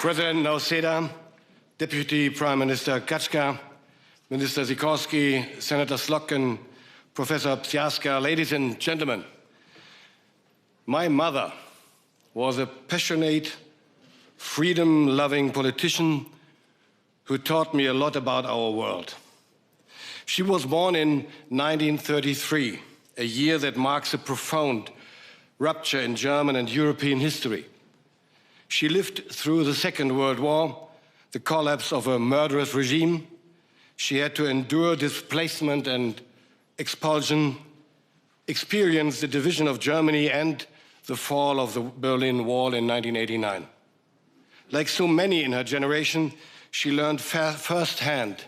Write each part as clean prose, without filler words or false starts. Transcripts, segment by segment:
President Nauseda, Deputy Prime Minister Kachka, Minister Sikorski, Senator Slotkin, Professor Psiaska, ladies and gentlemen, my mother was a passionate, freedom-loving politician who taught me a lot about our world. She was born in 1933, a year that marks a profound rupture in German and European history. She lived through the Second World War, the collapse of a murderous regime. She had to endure displacement and expulsion, experience the division of Germany and the fall of the Berlin Wall in 1989. Like so many in her generation, she learned firsthand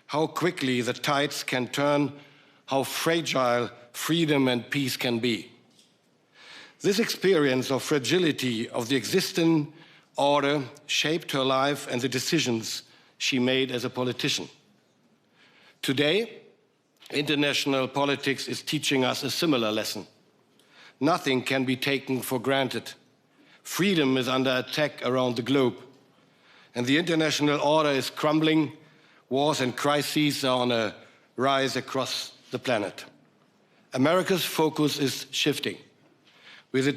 how quickly the tides can turn, how fragile freedom and peace can be. This experience of fragility of the existing order shaped her life and the decisions she made as a politician. Today, international politics is teaching us a similar lesson. Nothing can be taken for granted. Freedom is under attack around the globe, and the international order is crumbling. Wars and crises are on a rise across the planet. America's focus is shifting. With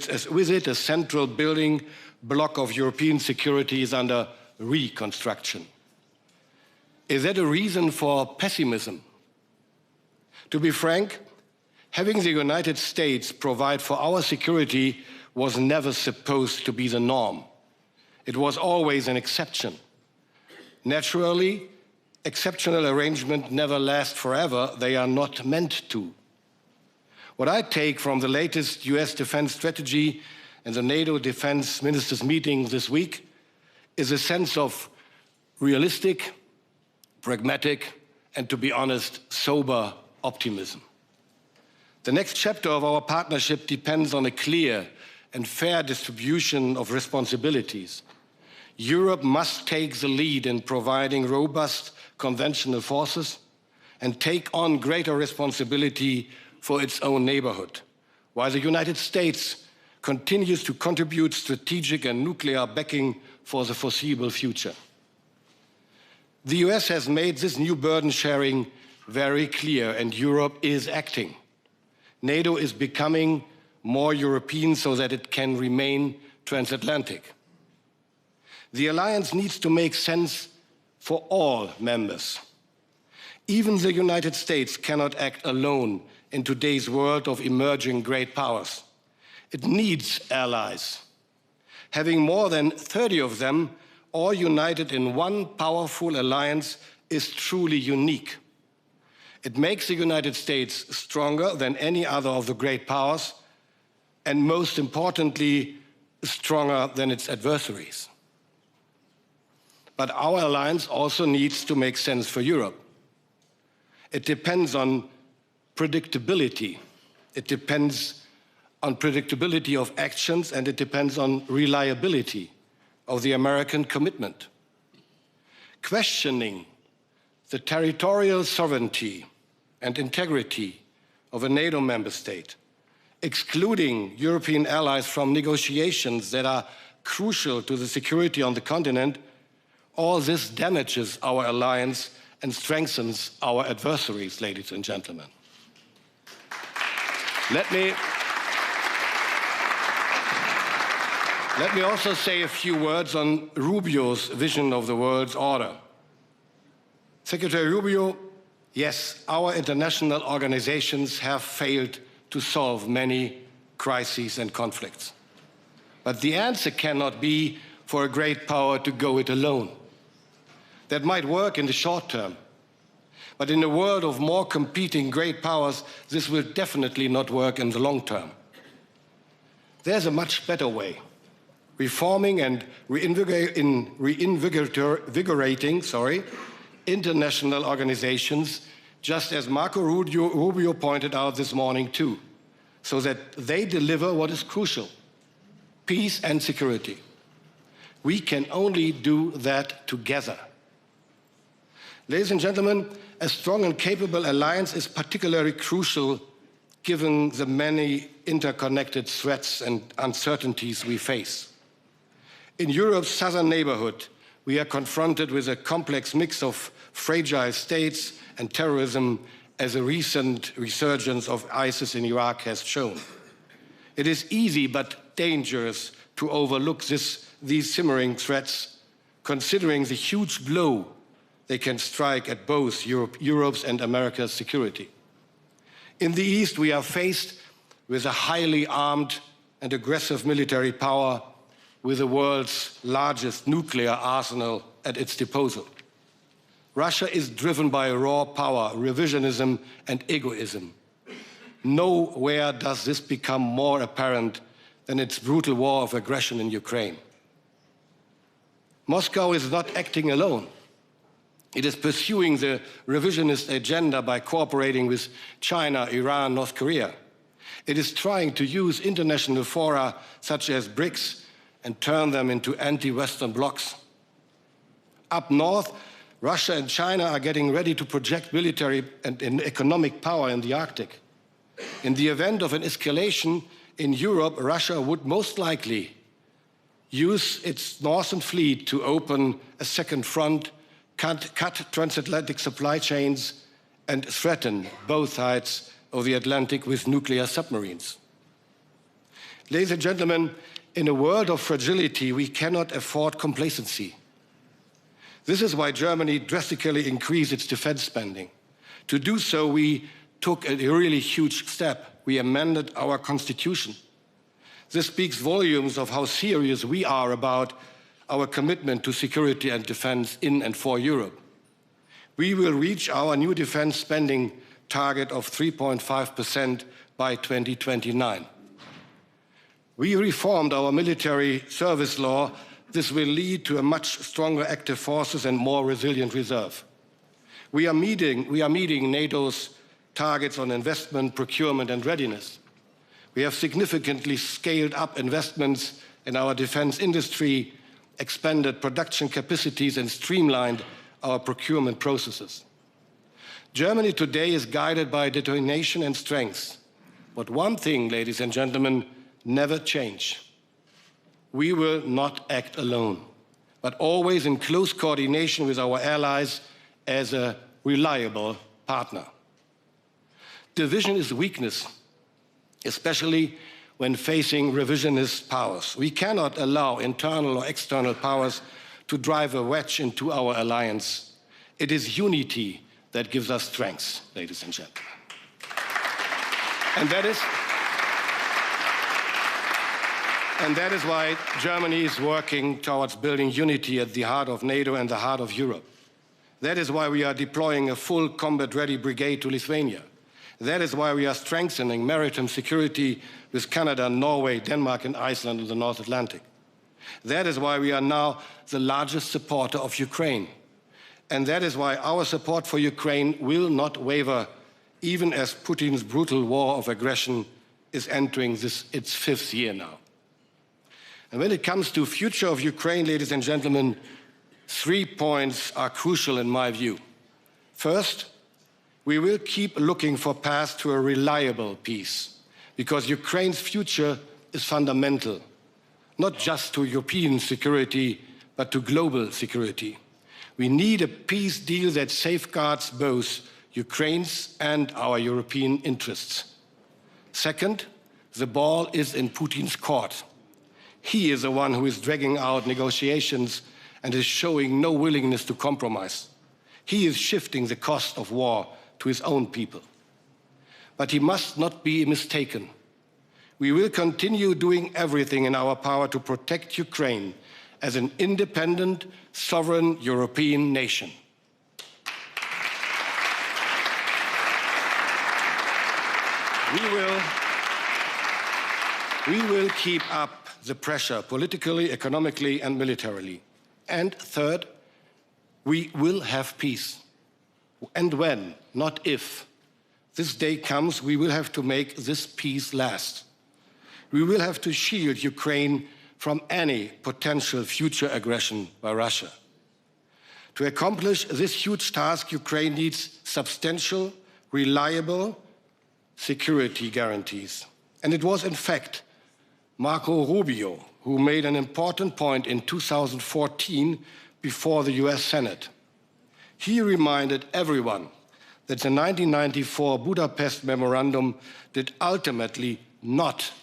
it, a central building block of European security is under reconstruction. Is that a reason for pessimism? To be frank, having the United States provide for our security was never supposed to be the norm. It was always an exception. Naturally, exceptional arrangements never last forever. They are not meant to. What I take from the latest US defense strategy and the NATO defense ministers' meeting this week is a sense of realistic, pragmatic, and to be honest, sober optimism. The next chapter of our partnership depends on a clear and fair distribution of responsibilities. Europe must take the lead in providing robust conventional forces and take on greater responsibility for its own neighborhood, while the United States continues to contribute strategic and nuclear backing for the foreseeable future. The US has made this new burden sharing very clear, and Europe is acting. NATO is becoming more European so that it can remain transatlantic. The alliance needs to make sense for all members. Even the United States cannot act alone in today's world of emerging great powers. It needs allies. Having more than 30 of them all united in one powerful alliance is truly unique. It makes the United States stronger than any other of the great powers, and most importantly, stronger than its adversaries. But our alliance also needs to make sense for Europe. It depends on predictability. It depends on predictability of actions, and it depends on reliability of the American commitment. Questioning the territorial sovereignty and integrity of a NATO member state, excluding European allies from negotiations that are crucial to the security on the continent, all this damages our alliance and strengthens our adversaries, ladies and gentlemen. Let me also say a few words on Rubio's vision of the world's order. Secretary Rubio, yes, our international organizations have failed to solve many crises and conflicts. But the answer cannot be for a great power to go it alone. That might work in the short term, but in a world of more competing great powers, this will definitely not work in the long term. There's a much better way. Reforming and reinvigorating international organizations, just as Marco Rubio pointed out this morning too, so that they deliver what is crucial, peace and security. We can only do that together. Ladies and gentlemen, a strong and capable alliance is particularly crucial given the many interconnected threats and uncertainties we face. In Europe's southern neighborhood, we are confronted with a complex mix of fragile states and terrorism, as a recent resurgence of ISIS in Iraq has shown. It is easy but dangerous to overlook these simmering threats, considering the huge blow they can strike at both Europe's and America's security. In the East, we are faced with a highly armed and aggressive military power with the world's largest nuclear arsenal at its disposal. Russia is driven by raw power, revisionism, and egoism. Nowhere does this become more apparent than its brutal war of aggression in Ukraine. Moscow is not acting alone. It is pursuing the revisionist agenda by cooperating with China, Iran, North Korea. It is trying to use international fora such as BRICS and turn them into anti-Western blocs. Up north, Russia and China are getting ready to project military and economic power in the Arctic. In the event of an escalation in Europe, Russia would most likely use its northern fleet to open a second front, cut transatlantic supply chains, and threaten both sides of the Atlantic with nuclear submarines. Ladies and gentlemen, in a world of fragility, we cannot afford complacency. This is why Germany drastically increased its defense spending. To do so, we took a really huge step. We amended our constitution. This speaks volumes of how serious we are about our commitment to security and defense in and for Europe. We will reach our new defense spending target of 3.5% by 2029. We reformed our military service law. This will lead to a much stronger active forces and more resilient reserve. We are meeting NATO's targets on investment, procurement, and readiness. We have significantly scaled up investments in our defense industry, expanded production capacities, and streamlined our procurement processes. Germany today is guided by determination and strength. But one thing, ladies and gentlemen, never change. We will not act alone, but always in close coordination with our allies as a reliable partner. Division is weakness, especially when facing revisionist powers. We cannot allow internal or external powers to drive a wedge into our alliance. It is unity that gives us strength, ladies and gentlemen. And that is why Germany is working towards building unity at the heart of NATO and the heart of Europe. That is why we are deploying a full combat-ready brigade to Lithuania. That is why we are strengthening maritime security with Canada, Norway, Denmark, and Iceland in the North Atlantic. That is why we are now the largest supporter of Ukraine. And that is why our support for Ukraine will not waver, even as Putin's brutal war of aggression is entering its fifth year now. And when it comes to the future of Ukraine, ladies and gentlemen, 3 points are crucial in my view. First, we will keep looking for paths to a reliable peace, because Ukraine's future is fundamental, not just to European security, but to global security. We need a peace deal that safeguards both Ukraine's and our European interests. Second, the ball is in Putin's court. He is the one who is dragging out negotiations and is showing no willingness to compromise. He is shifting the cost of war to his own people. But he must not be mistaken. We will continue doing everything in our power to protect Ukraine as an independent, sovereign European nation. We will keep up the pressure politically, economically, and militarily. And third, we will have peace. And when, not if, this day comes, we will have to make this peace last. We will have to shield Ukraine from any potential future aggression by Russia. To accomplish this huge task, Ukraine needs substantial, reliable security guarantees. And it was, in fact, Marco Rubio, who made an important point in 2014 before the US Senate. He reminded everyone that the 1994 Budapest Memorandum did ultimately not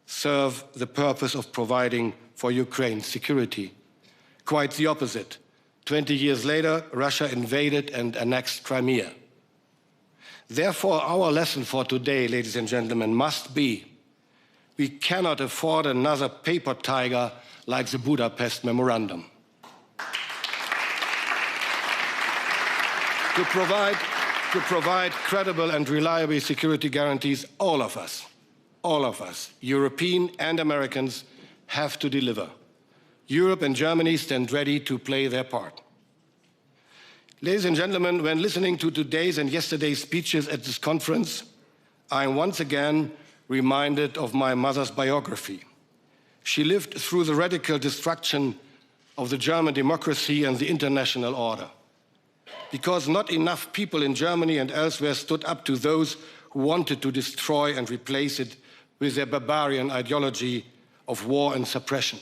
serve the purpose of providing for Ukraine's security. Quite the opposite. 20 years later, Russia invaded and annexed Crimea. Therefore, our lesson for today, ladies and gentlemen, must be we cannot afford another paper tiger like the Budapest Memorandum. To provide credible and reliable security guarantees, all of us, European and Americans, have to deliver. Europe and Germany stand ready to play their part. Ladies and gentlemen, when listening to today's and yesterday's speeches at this conference, I am once again reminded of my mother's biography. She lived through the radical destruction of the German democracy and the international order, because not enough people in Germany and elsewhere stood up to those who wanted to destroy and replace it with their barbarian ideology of war and suppression.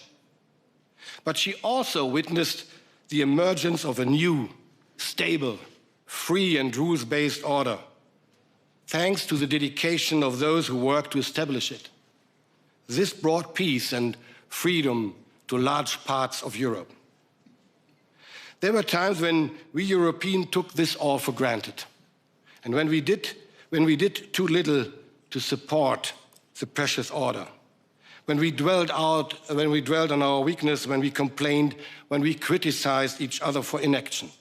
But she also witnessed the emergence of a new, stable, free and rules-based order, thanks to the dedication of those who worked to establish it. This brought peace and freedom to large parts of Europe. There were times when we Europeans took this all for granted, and when we did too little to support the precious order, when we dwelled on our weakness, when we complained, when we criticized each other for inaction.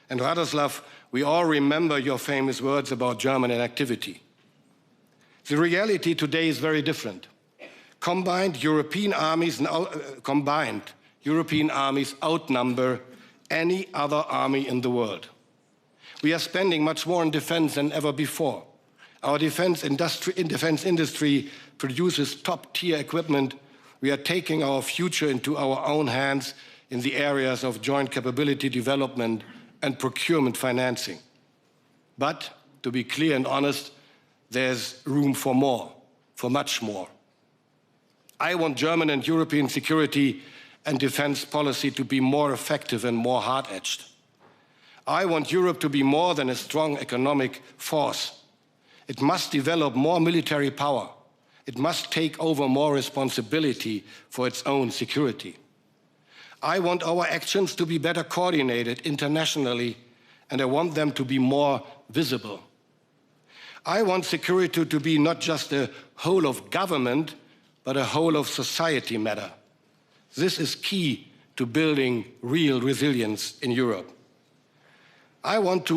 And Radoslav, we all remember your famous words about German inactivity. The reality today is very different. Combined European armies outnumber any other army in the world. We are spending much more on defense than ever before. Our defense industry produces top-tier equipment. We are taking our future into our own hands in the areas of joint capability development and procurement financing. But, to be clear and honest, there's room for more, for much more. I want German and European security and defense policy to be more effective and more hard-edged. I want Europe to be more than a strong economic force. It must develop more military power. It must take over more responsibility for its own security. I want our actions to be better coordinated internationally, and I want them to be more visible. I want security to be not just a whole of government, but a whole of society matter. This is key to building real resilience in Europe. I want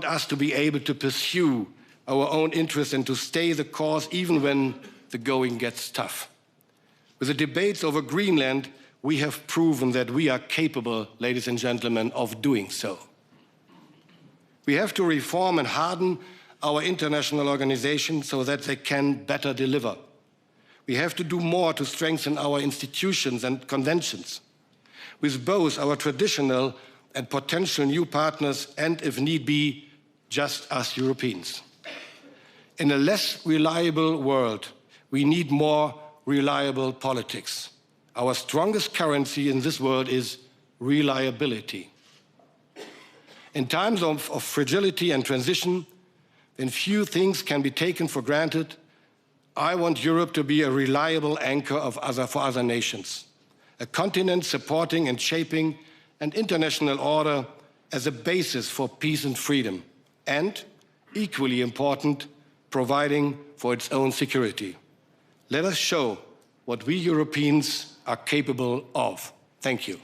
us to be able to pursue our own interests and to stay the course even when the going gets tough. With the debates over Greenland, we have proven that we are capable, ladies and gentlemen, of doing so. We have to reform and harden our international organizations so that they can better deliver. We have to do more to strengthen our institutions and conventions, with both our traditional and potential new partners and, if need be, just us Europeans. In a less reliable world, we need more reliable politics. Our strongest currency in this world is reliability. In times of fragility and transition, when few things can be taken for granted, I want Europe to be a reliable anchor for other nations, a continent supporting and shaping an international order as a basis for peace and freedom, and, equally important, providing for its own security. Let us show what we Europeans are capable of. Thank you.